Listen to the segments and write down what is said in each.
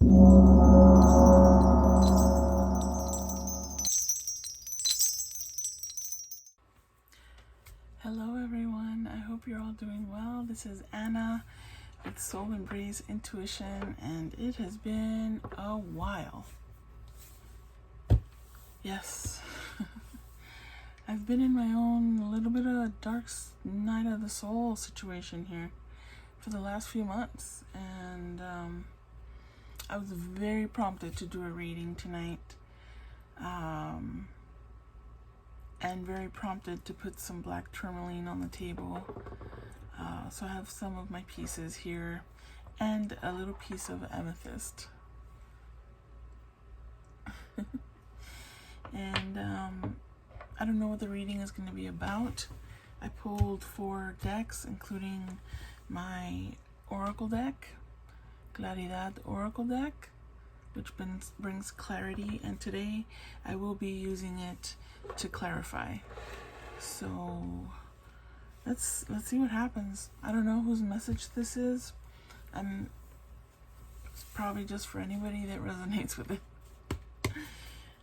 Hello everyone, I hope you're all doing well. This is Anna with Soul Embrace Intuition, and it has been a while. Yes, I've been in my own little bit of a dark night of the soul situation here for the last few months, and I was very prompted to do a reading tonight. And very prompted to put some black tourmaline on the table. So I have some of my pieces here and a little piece of amethyst. And I don't know what the reading is going to be about. I pulled 4 decks, including my oracle deck, Claridad oracle deck, which brings clarity, and today I will be using it to clarify. So let's see what happens. I don't know whose message this is, and it's probably just for anybody that resonates with it.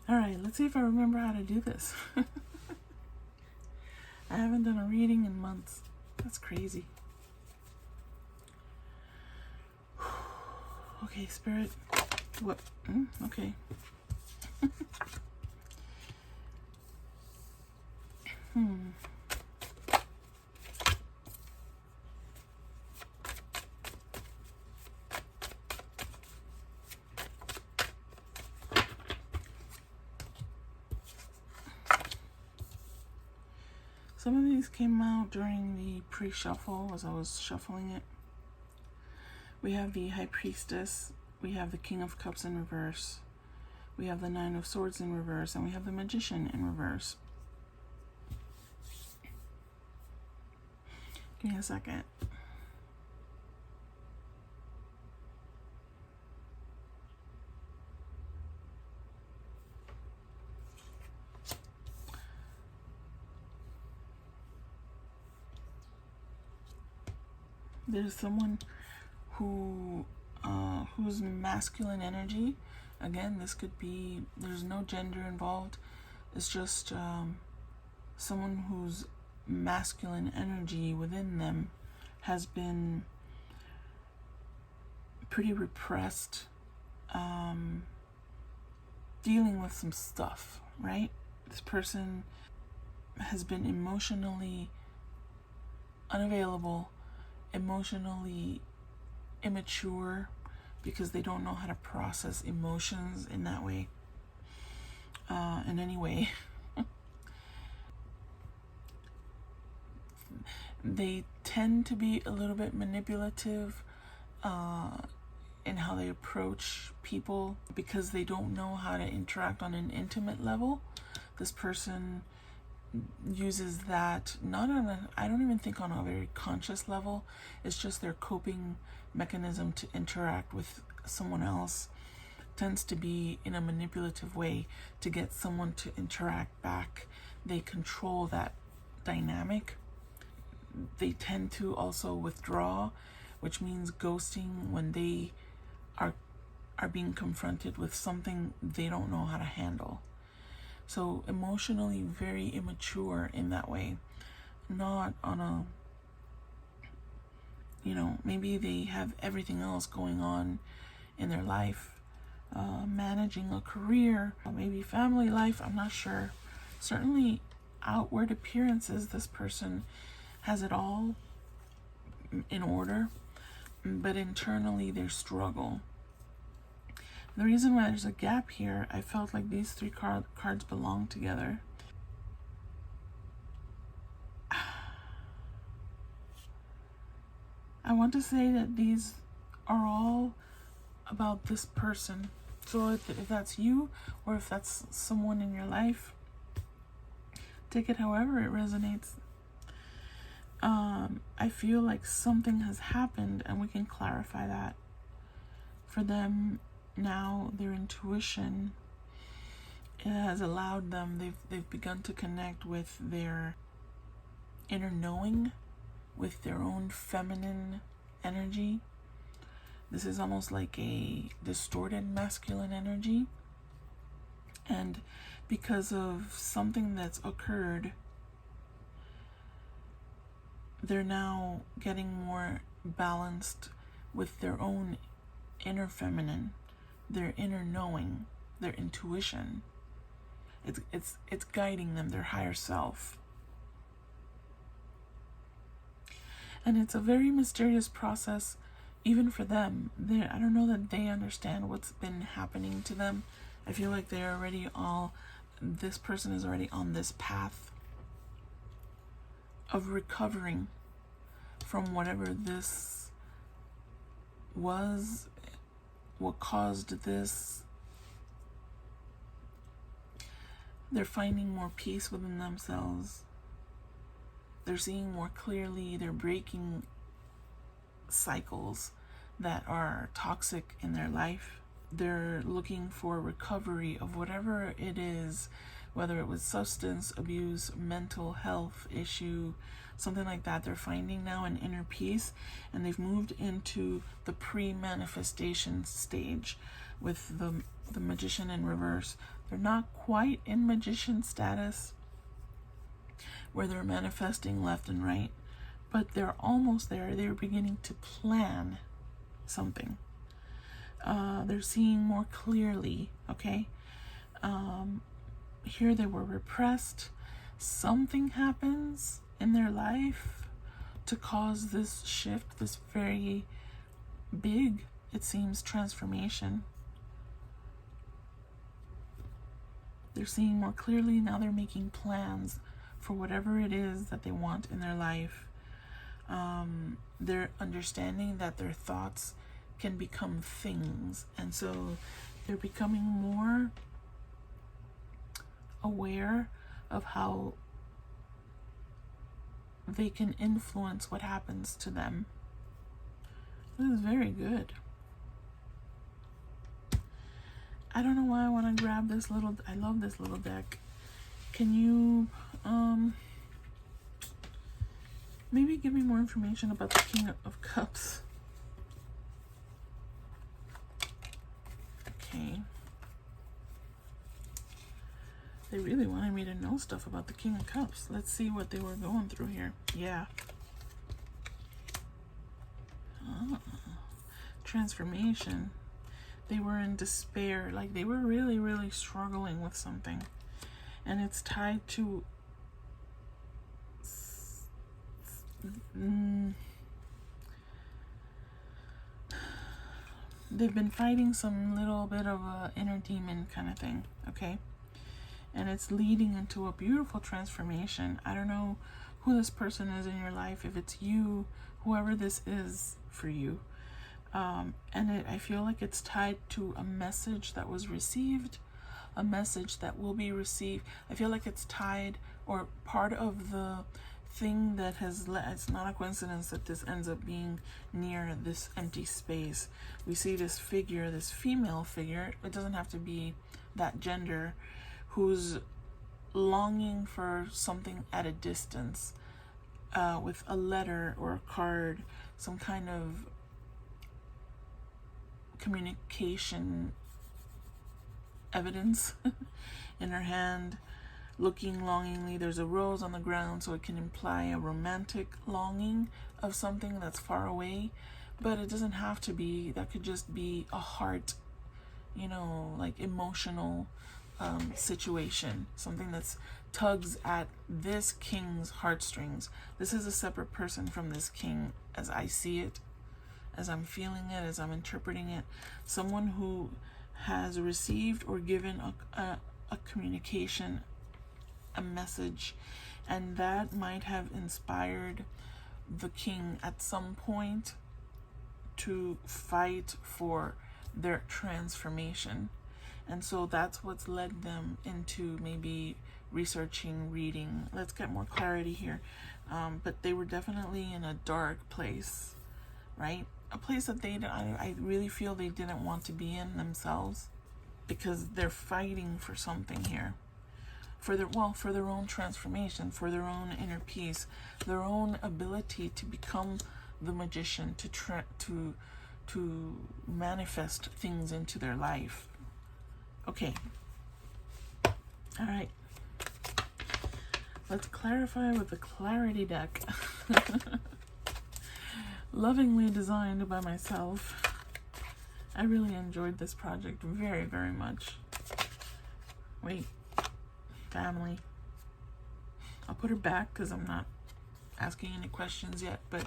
All right, let's see if I remember how to do this. I haven't done a reading in months. That's crazy. Okay, Spirit. What? Okay. Some of these came out during the pre-shuffle as I was shuffling it. We have the High Priestess, we have the King of Cups in reverse, we have the Nine of Swords in reverse, and we have the Magician in reverse. Give me a second. There's someone whose masculine energy, again, this could be, there's no gender involved, it's just someone whose masculine energy within them has been pretty repressed, dealing with some stuff, right? This person has been emotionally unavailable, emotionally immature, because they don't know how to process emotions in that way, in any way. They tend to be a little bit manipulative in how they approach people because they don't know how to interact on an intimate level. This person uses that not on a, I don't even think on a very conscious level. It's just their coping mechanism to interact with someone else tends to be in a manipulative way to get someone to interact back. They control that dynamic. They tend to also withdraw, which means ghosting when they are being confronted with something they don't know how to handle. So emotionally very immature in that way. Not on a, maybe they have everything else going on in their life, managing a career, maybe family life, I'm not sure. Certainly outward appearances, this person has it all in order, but internally they struggle. The reason why there's a gap here, I felt like these 3 cards belong together. I want to say that these are all about this person. So if that's you, or if that's someone in your life, take it however it resonates. I feel like something has happened, and we can clarify that. For them now, their intuition, it has allowed them, they've begun to connect with their inner knowing, with their own feminine energy. This is almost like a distorted masculine energy. And because of something that's occurred, they're now getting more balanced with their own inner feminine, their inner knowing, their intuition. It's guiding them, their higher self. And it's a very mysterious process, even for them. I don't know that they understand what's been happening to them. I feel like they're already this person is already on this path of recovering from whatever this was, what caused this. They're finding more peace within themselves. They're seeing more clearly. They're breaking cycles that are toxic in their life. They're looking for recovery of whatever it is, whether it was substance abuse, mental health issue, something like that. They're finding now an inner peace, and they've moved into the pre-manifestation stage with the magician in reverse. They're not quite in magician status where they're manifesting left and right, but they're almost there. They're beginning to plan something. They're seeing more clearly, okay? Here they were repressed. Something happens in their life to cause this shift, this very big, it seems, transformation. They're seeing more clearly. Now they're making plans for whatever it is that they want in their life. They're understanding that their thoughts can become things, and so they're becoming more aware of how they can influence what happens to them. This is very good. I don't know why I want to grab this little, I love this little deck. Can you maybe give me more information about the King of Cups? Okay. They really wanted me to know stuff about the King of Cups. Let's see what they were going through here. Yeah. Transformation. They were in despair. Like, they were really, really struggling with something. And it's tied to they've been fighting some little bit of a inner demon kind of thing, okay? And it's leading into a beautiful transformation. I don't know who this person is in your life, if it's you, whoever this is for you. I feel like it's tied to a message that was received, a message that will be received. I feel like it's tied, or part of the thing that has it's not a coincidence that this ends up being near this empty space. We see this figure, this female figure, it doesn't have to be that gender, who's longing for something at a distance, with a letter or a card, some kind of communication evidence in her hand, looking longingly. There's a rose on the ground, so it can imply a romantic longing of something that's far away, but it doesn't have to be. That could just be a heart, like emotional situation, something that's tugs at this king's heartstrings. This is a separate person from this king, as I see it, as I'm feeling it, as I'm interpreting it. Someone who has received or given a communication, a message, and that might have inspired the king at some point to fight for their transformation. And so that's what's led them into maybe researching, reading. Let's get more clarity here. But they were definitely in a dark place, right? A place that I really feel they didn't want to be in themselves, because they're fighting for something here. For their own transformation, for their own inner peace, their own ability to become the magician, to to manifest things into their life. Okay. All right. Let's clarify with the Clarity deck. Lovingly designed by myself. I really enjoyed this project very, very much. Wait. Family. I'll put her back because I'm not asking any questions yet, but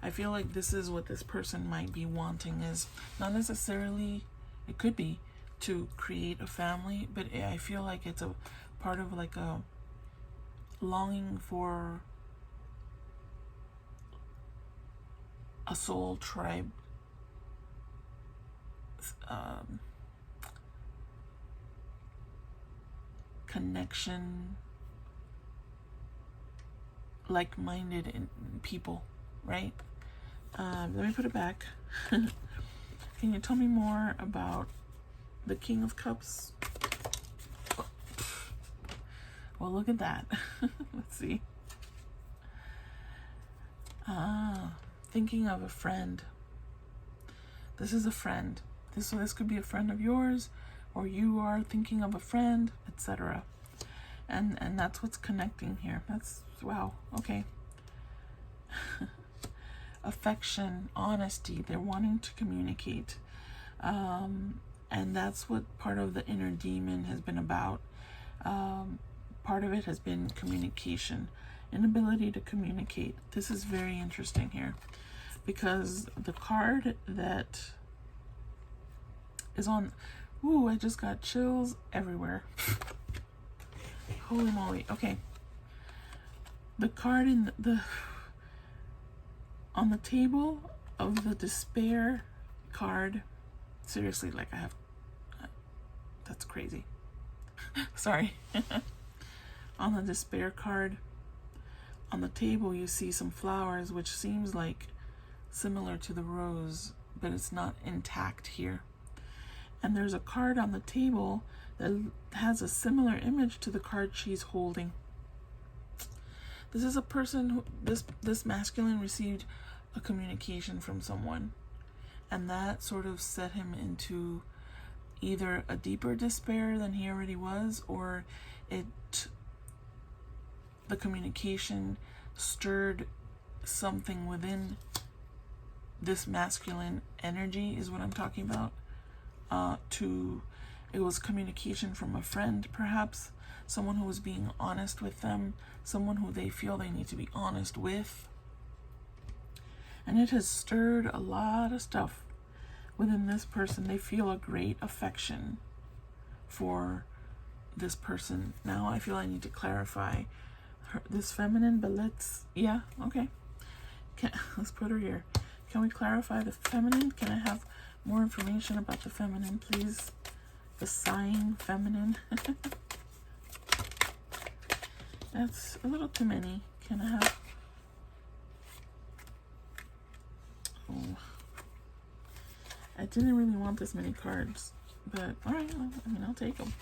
I feel like this is what this person might be wanting, is not necessarily, it could be to create a family, but I feel like it's a part of like a longing for a soul tribe, connection, like-minded people, right? Let me put it back. Can you tell me more about the King of Cups? Well, look at that. Let's see. Thinking of a friend. This is a friend. This could be a friend of yours, or you are thinking of a friend, etc. And that's what's connecting here. That's, wow, okay. Affection, honesty, they're wanting to communicate. And that's what part of the inner demon has been about. Part of it has been communication, inability to communicate. This is very interesting here, because the card that is on, ooh, I just got chills everywhere. Holy moly. Okay. The card in the on the table of the despair card. Seriously, like I have, that's crazy. Sorry. On the despair card, on the table you see some flowers, which seems like similar to the rose, but it's not intact here. And there's a card on the table that has a similar image to the card she's holding. This is a person who, this masculine received a communication from someone, and that sort of set him into either a deeper despair than he already was, or the communication stirred something within this masculine energy, is what I'm talking about. It was communication from a friend, perhaps, someone who was being honest with them, someone who they feel they need to be honest with. And it has stirred a lot of stuff within this person. They feel a great affection for this person. Now I feel I need to clarify this feminine, but yeah, okay. Let's put her here. Can we clarify the feminine? Can I have more information about the feminine, please? The sign feminine. That's a little too many. Can I have... Oh. I didn't really want this many cards, but alright, well, I mean, I'll take them.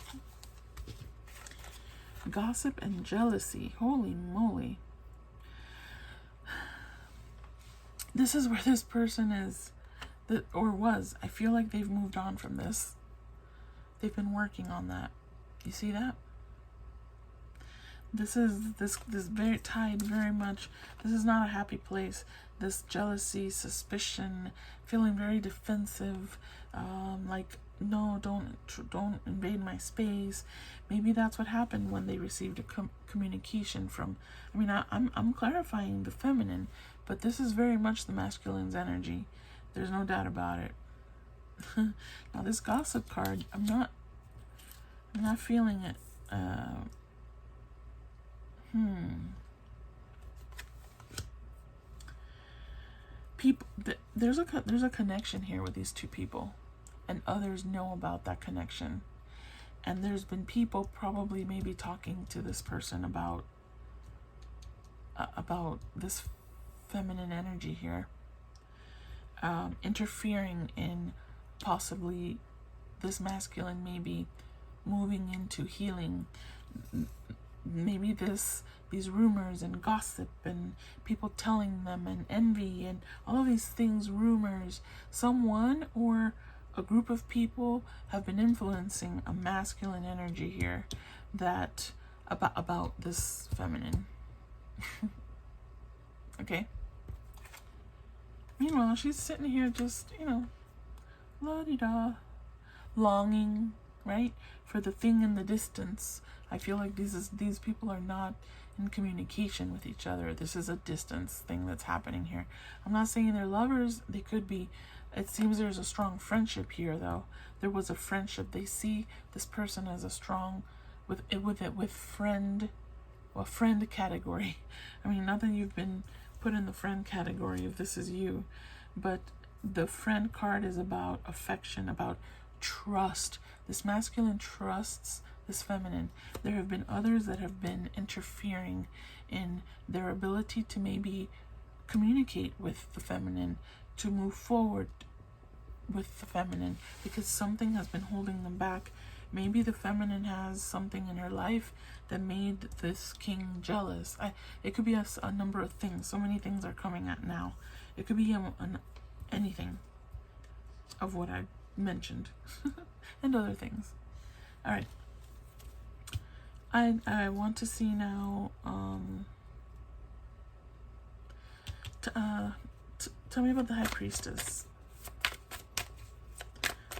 Gossip and jealousy. Holy moly. This is where this person is, or was. I feel like they've moved on from this. They've been working on that. You see that? This is this very tied very much. This is not a happy place. This jealousy, suspicion, feeling very defensive, like, no, don't invade my space. Maybe that's what happened when they received a communication from, I mean, I'm clarifying the feminine, but this is very much the masculine's energy. There's no doubt about it. Now this gossip card, I'm not feeling it. People, there's a connection here with these two people, and others know about that connection. And there's been people probably maybe talking to this person about this feminine energy here, interfering in possibly this masculine maybe moving into healing, maybe these rumors and gossip and people telling them and envy and all of these things, rumors, someone or a group of people have been influencing a masculine energy here that about this feminine. Okay. Meanwhile, she's sitting here just, la-di-da, longing, right, for the thing in the distance. I feel like these people are not in communication with each other. This is a distance thing that's happening here. I'm not saying they're lovers. They could be. It seems there's a strong friendship here, though. There was a friendship. They see this person as a strong, with friend, well, friend category. I mean, not that you've been put in the friend category if this is you, but the friend card is about affection, about trust. This masculine trusts this feminine. There have been others that have been interfering in their ability to maybe communicate with the feminine, to move forward with the feminine, because something has been holding them back. Maybe the feminine has something in her life that made this king jealous. It could be a number of things. So many things are coming at now. It could be anything of what I mentioned and other things. All right. I want to see now. Tell me about the High Priestess.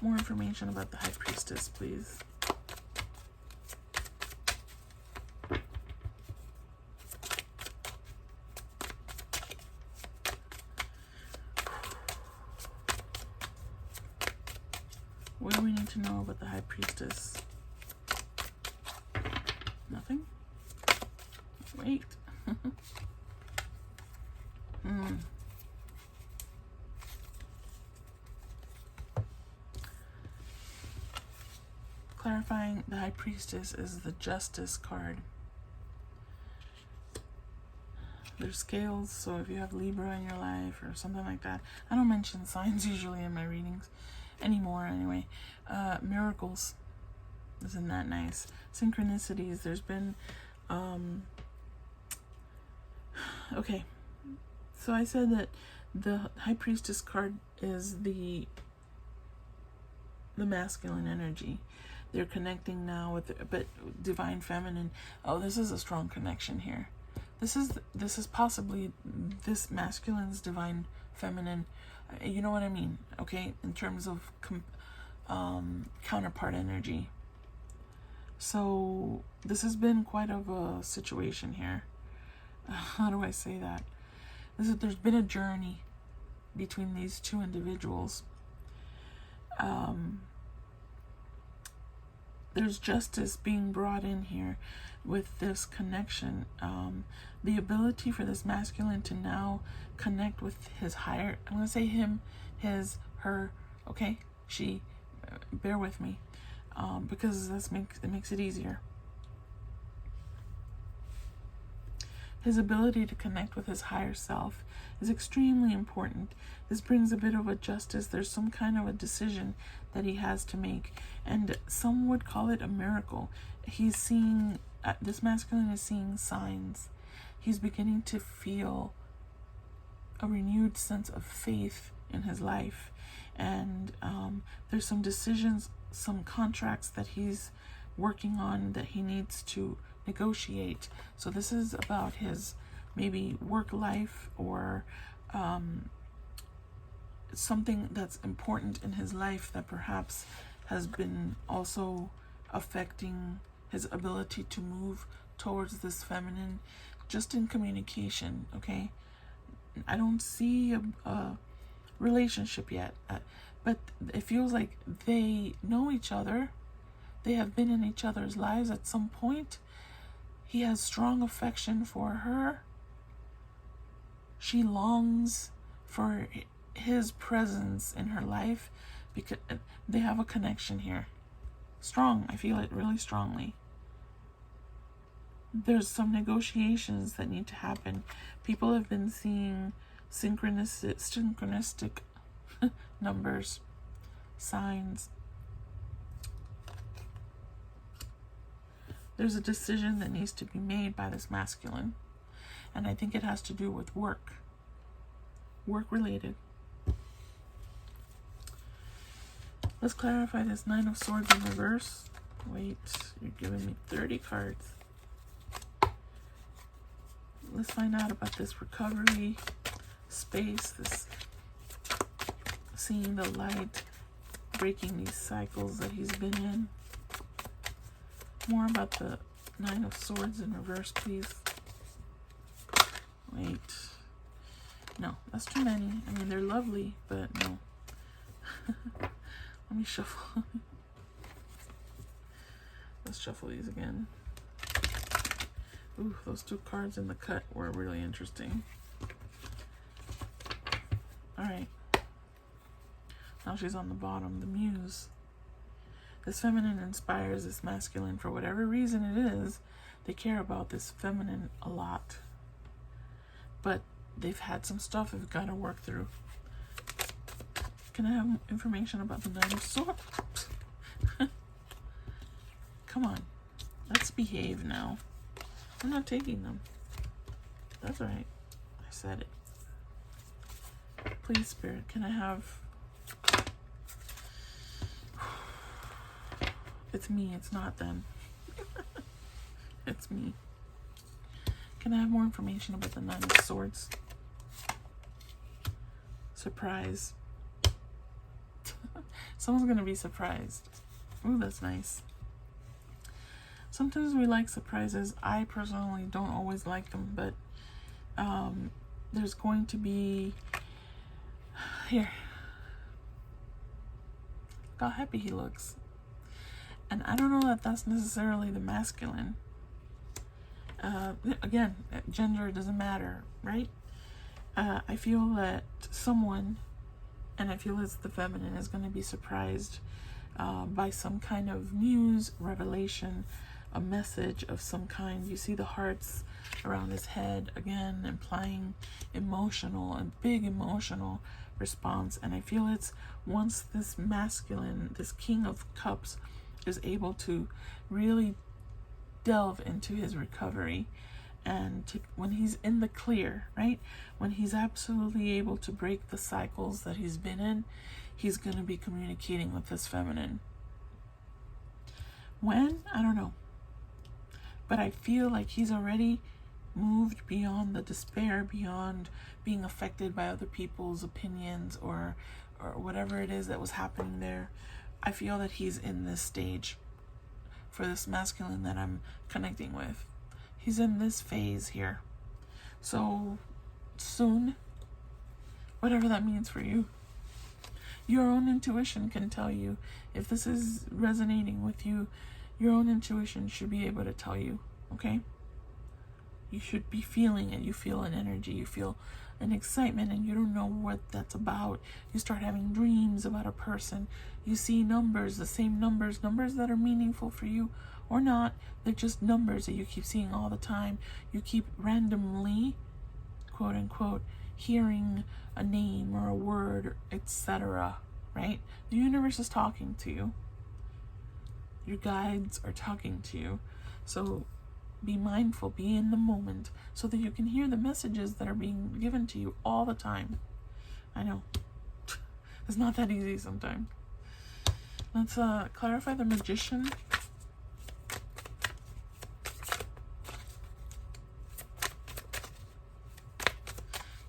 More information about the High Priestess, please. What do we need to know about the High Priestess? Nothing? Wait. Clarifying, the High Priestess is the Justice card. There's scales, so if you have Libra in your life or something like that. I don't mention signs usually in my readings anymore anyway. Miracles. Isn't that nice? Synchronicities. There's been okay. So I said that the High Priestess card is the masculine energy. They're connecting now with but divine feminine. Oh, this is a strong connection here. This is possibly this masculine's divine feminine. You know what I mean, okay? In terms of counterpart energy. So this has been quite of a situation here. How do I say that? There's been a journey between these two individuals. There's justice being brought in here with this connection. The ability for this masculine to now connect with his higher, I'm going to say him, his, her, okay? She, bear with me, because it makes it easier. His ability to connect with his higher self is extremely important. This brings a bit of a justice. There's some kind of a decision that he has to make, and some would call it a miracle. He's seeing, this masculine is seeing signs. He's beginning to feel a renewed sense of faith in his life, and there's some decisions, some contracts that he's working on that he needs to negotiate. So this is about his maybe work life or something that's important in his life that perhaps has been also affecting his ability to move towards this feminine, just in communication. Okay, I don't see a relationship yet, but it feels like they know each other. They have been in each other's lives at some point. He has strong affection for her. She longs for his presence in her life because they have a connection here. Strong. I feel it really strongly. There's some negotiations that need to happen. People have been seeing synchronistic numbers, signs. There's a decision that needs to be made by this masculine. And I think it has to do with work. Work related. Let's clarify this Nine of Swords in reverse. Wait, you're giving me 30 cards. Let's find out about this recovery space, this seeing the light, breaking these cycles that he's been in. More about the Nine of Swords in reverse, please. Wait. No, that's too many. I mean, they're lovely, but no. Let me shuffle. Let's shuffle these again. Ooh, those two cards in the cut were really interesting. Alright. Now she's on the bottom, the Muse. This feminine inspires this masculine for whatever reason it is. They care about this feminine a lot. But they've had some stuff they've got to work through. Can I have information about the Nine of Swords? Come on. Let's behave now. I'm not taking them. That's right. I said it. Please, Spirit, can I have... It's me, it's not them. It's me. Can I have more information about the Nine of Swords? Surprise. Someone's gonna be surprised. Ooh, that's nice. Sometimes we like surprises. I personally don't always like them, but there's going to be... Here. Look how happy he looks. And I don't know that that's necessarily the masculine. Again, gender doesn't matter, right? I feel that someone, and I feel it's the feminine, is going to be surprised by some kind of news, revelation, a message of some kind. You see the hearts around his head, again, implying emotional and big emotional response. And I feel it's once this masculine, this King of Cups, is able to really delve into his recovery, and when he's in the clear, right, when he's absolutely able to break the cycles that he's been in, he's going to be communicating with this feminine. When? I don't know. But I feel like he's already moved beyond the despair, beyond being affected by other people's opinions or whatever it is that was happening there. I feel that he's in this stage for this masculine that I'm connecting with. He's in this phase here. So soon, whatever that means for you, your own intuition can tell you if this is resonating with you. Your own intuition should be able to tell you, okay? You should be feeling it. You feel an energy. You feel an excitement, and you don't know what that's about. You start having dreams about a person. You see numbers, the same numbers that are meaningful for you or not. They're just numbers that you keep seeing all the time. You keep randomly, quote unquote, hearing a name or a word, etc. Right? The universe is talking to you. Your guides are talking to you. So be mindful, be in the moment, so that you can hear the messages that are being given to you all the time. I know. It's not that easy sometimes. Let's clarify the Magician.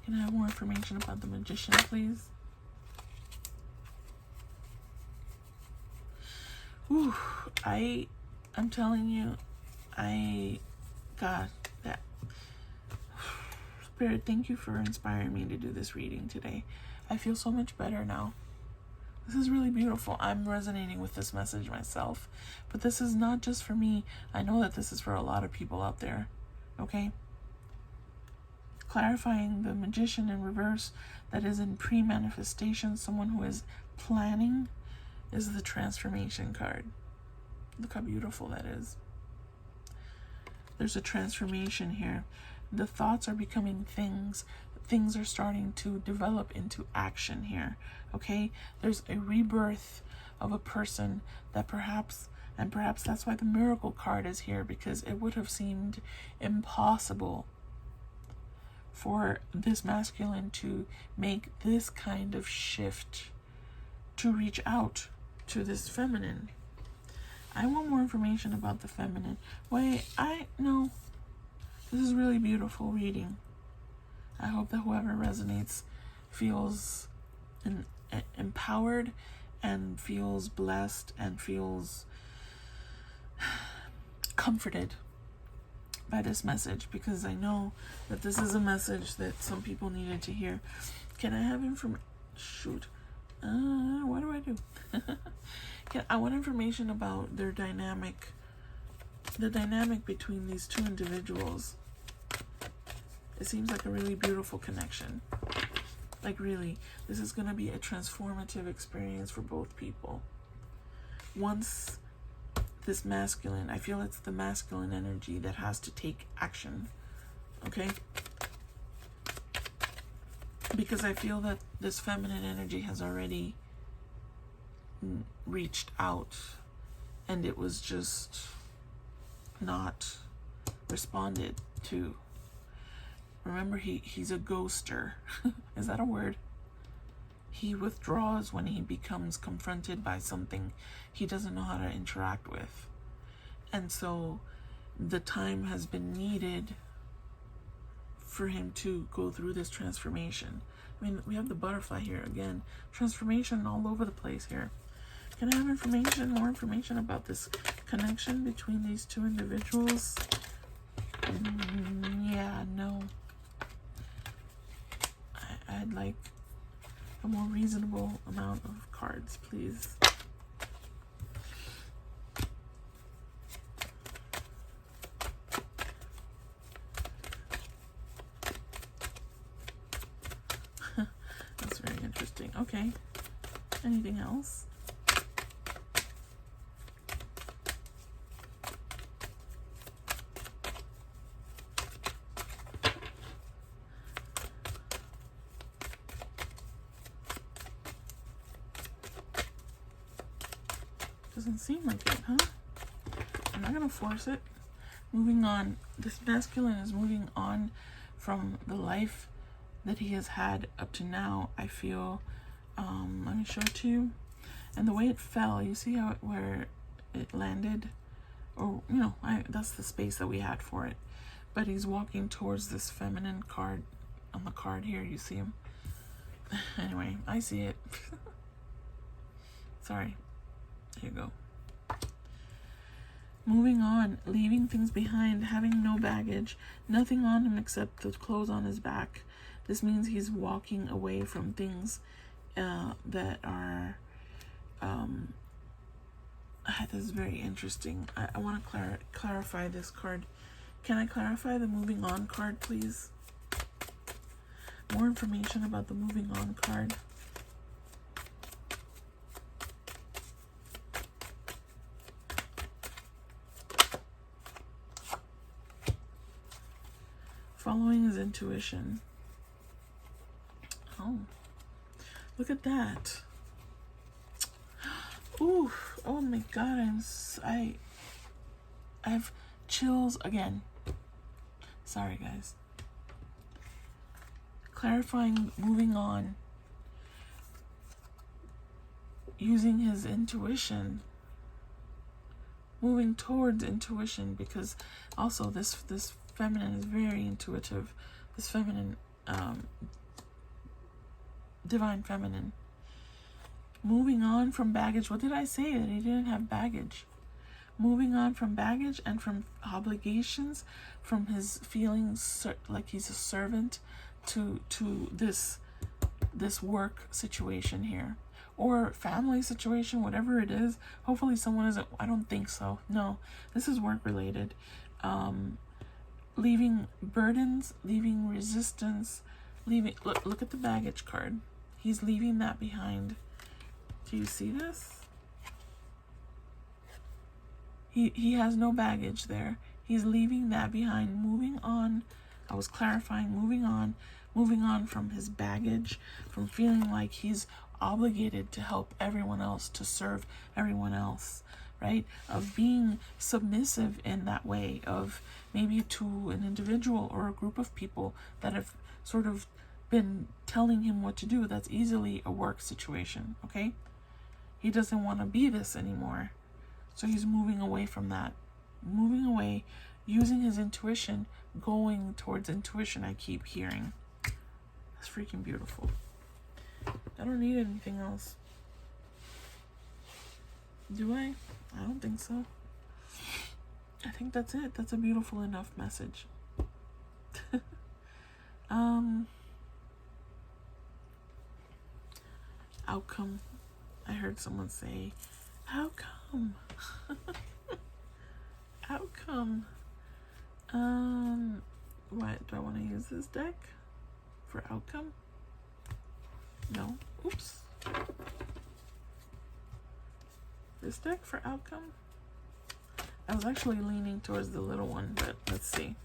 Can I have more information about the Magician, please? Ooh, I'm telling you, God, that Spirit, thank you for inspiring me to do this reading today. I feel so much better now. This is really beautiful. I'm resonating with this message myself, but this is not just for me. I know that this is for a lot of people out there, okay? Clarifying the Magician in reverse, that is in pre-manifestation, someone who is planning, is the Transformation card. Look how beautiful that is. There's a transformation here. The thoughts are becoming things. Things are starting to develop into action here. Okay? There's a rebirth of a person that perhaps And perhaps that's why the miracle card is here, because it would have seemed impossible for this masculine to make this kind of shift to reach out to this feminine. I want more information about the feminine. Wait, no. This is really beautiful reading. I hope that whoever resonates feels empowered and feels blessed and feels comforted by this message, because I know that this is a message that some people needed to hear. Can I have information? Shoot. What do I do? I want information about their dynamic, the dynamic between these two individuals. It seems like a really beautiful connection. Like, really, this is going to be a transformative experience for both people. Once this masculine, I feel it's the masculine energy that has to take action. Okay? Because I feel that this feminine energy has already reached out, and it was just not responded to. Remember, he's a ghoster. Is that a word? He withdraws when he becomes confronted by something he doesn't know how to interact with. And so the time has been needed for him to go through this transformation. I mean, we have the butterfly here again. Transformation all over the place here. Can I have information, more information about this connection between these two individuals? Yeah, no. I'd like a more reasonable amount of cards, please. That's very interesting. Okay. Anything else? Doesn't seem like it, huh? I'm not gonna force it. Moving on. This masculine is moving on from the life that he has had up to now. I feel, let me show it to you. And the way it fell, you see how where it landed? Or, you know, that's the space that we had for it. But he's walking towards this feminine card on the card here. You see him? Anyway, I see it. Sorry. There you go. Moving on, leaving things behind, having no baggage, nothing on him except the clothes on his back. This means he's walking away from things that are, this is very interesting. I want to clarify this card. Can I clarify the moving on card, please? More information about the moving on card. Following his intuition. Oh, look at that. Ooh, oh my God, I have chills again. Sorry, guys. Clarifying, moving on. Using his intuition. Moving towards intuition, because also this feminine is very intuitive. This feminine, divine feminine. Moving on from baggage. What did I say? That he didn't have baggage. Moving on from baggage and from obligations, from his feelings like he's a servant to this work situation here, or family situation, whatever it is. Hopefully someone isn't. I don't think so. No, this is work related. Leaving burdens, leaving resistance, leaving. Look at the baggage card. He's leaving that behind. Do you see this? He has no baggage there. He's leaving that behind, moving on. I was clarifying, moving on from his baggage, from feeling like he's obligated to help everyone else, to serve everyone else, right? Of being submissive in that way, of maybe to an individual or a group of people that have sort of been telling him what to do. That's easily a work situation, okay? He doesn't want to be this anymore. So he's moving away from that. Moving away, using his intuition, going towards intuition, I keep hearing. That's freaking beautiful. I don't need anything else. Do I? I don't think so. I think that's it. That's a beautiful enough message. Outcome. I heard someone say, outcome. Outcome. What? Do I want to use this deck for outcome? No. Oops. This deck for outcome? I was actually leaning towards the little one, but let's see.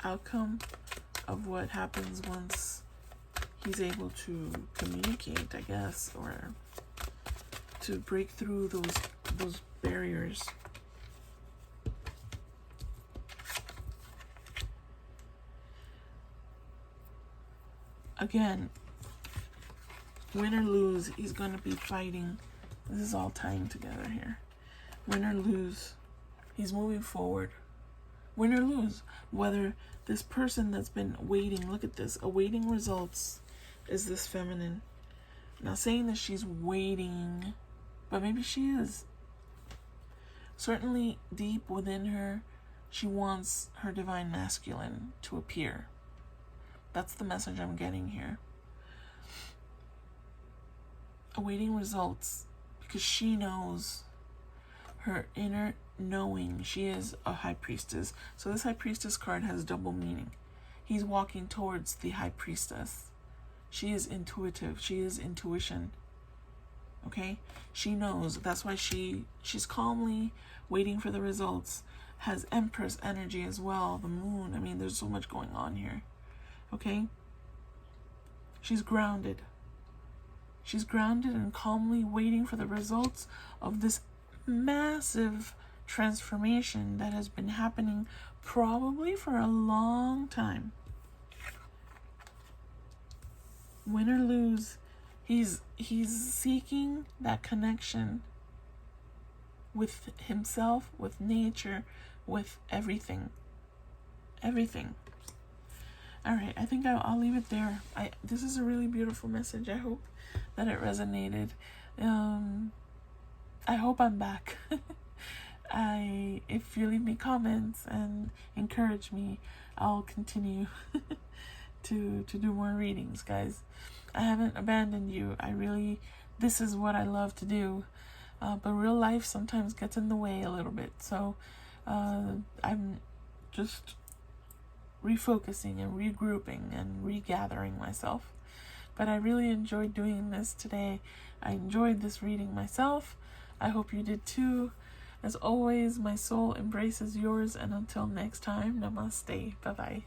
Outcome of what happens once he's able to communicate, I guess, or to break through those barriers. Again, win or lose, he's going to be fighting. This is all tying together here. Win or lose, he's moving forward. Win or lose, whether this person that's been waiting, look at this, awaiting results, is this feminine. Not saying that she's waiting, but maybe she is. Certainly deep within her, she wants her divine masculine to appear. That's the message I'm getting here. Awaiting results because she knows, her inner knowing. She is a high priestess. So this high priestess card has double meaning. He's walking towards the high priestess. She is intuitive. She is intuition. Okay? She knows. That's why she's calmly waiting for the results. Has Empress energy as well. The moon. I mean, there's so much going on here. Okay? She's grounded. She's grounded and calmly waiting for the results of this massive transformation that has been happening probably for a long time. Win or lose, he's seeking that connection with himself, with nature, with everything. Everything. All right, I think I'll leave it there. This is a really beautiful message. I hope that it resonated. I hope I'm back. If you leave me comments and encourage me, I'll continue to do more readings, guys. I haven't abandoned you. This is what I love to do. But real life sometimes gets in the way a little bit. So I'm just refocusing and regrouping and regathering myself. But I really enjoyed doing this today. I enjoyed this reading myself. I hope you did too. As always, my soul embraces yours, and until next time, namaste. Bye-bye.